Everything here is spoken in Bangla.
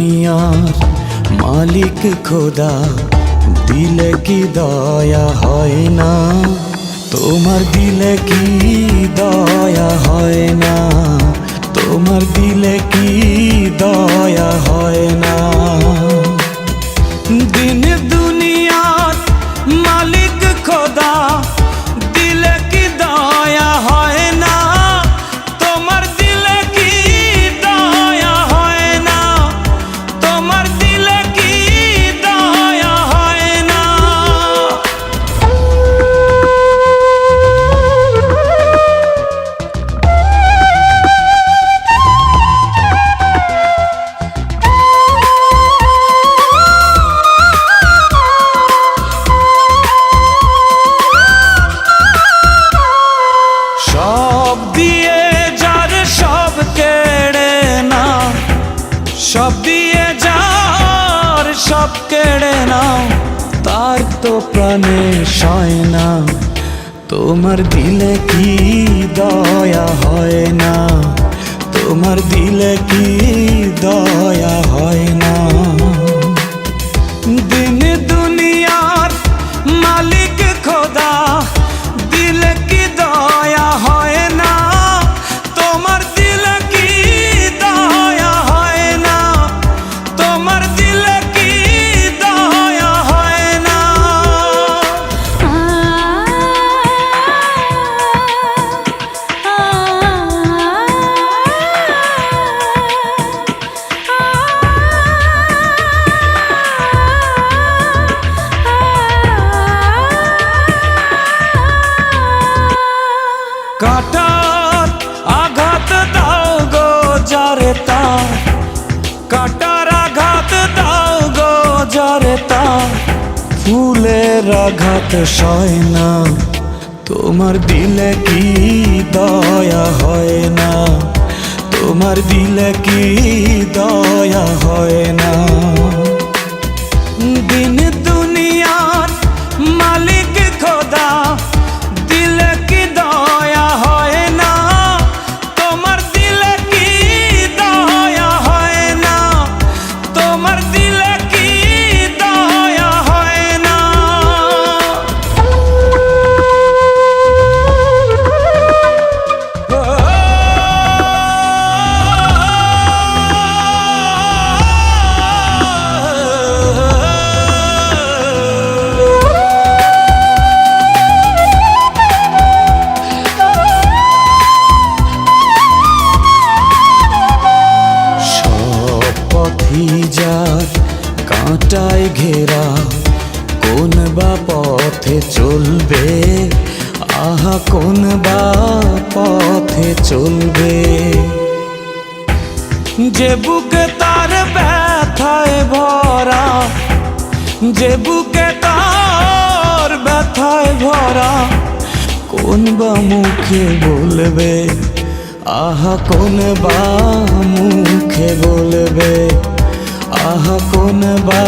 দুনিয়ার মালিক খোদা, দিলে কি দয়া হয় না? তোমার দিলে কি দয়া হয় না? তোমার দিলে কি দয়া হয় না? দিন দুনিয়ার মালিক খোদা, দিলে কি দয়া হয় না? তোমার দিলে কি দয়া হয় না? তোমার দিলে কি দয়া হয় না? সব দিয়ে যার সব কেড়ে নাও, সব দিয়ে যার সব কেড়ে নাও, তার তো প্রাণে সয় না। তোমার দিলে কি দয়া হয় না? তোমার দিলে কি দয়া হয় না? দিন দুনিয়ার মালিক খোদা, দিলে কি দয়া হয় না? তোমার দিলে কি দয়া হয় না? তোমার দিলে কি দয়া হয় না? কাটার আঘাত দাও গো যারে তার, কাটার আঘাত দাও গো যারে তার, ফুলের আঘাত সয় না। তোমার দিলে কি দয়া হয় না? তোমার দিলে কি দয়া হয় না? দিন দুনিয়ার মালিক খোদা, দিলে কি দয়া হয় না? তোমার দিলে কি দয়া হয় না? তোমার দিলে কি দয়া হয় না? যার কাঁটায় ঘেরা, কোন বা পথে চলবে? আহা কোন বা পথে চলবে? যে বুকে তার ব্যথায় ভরা, যে বুকে তার ব্যথায় ভরা, কোন বা মুখে বলবে? আহা কোন বা মুখে বলবে? আহা কোন বা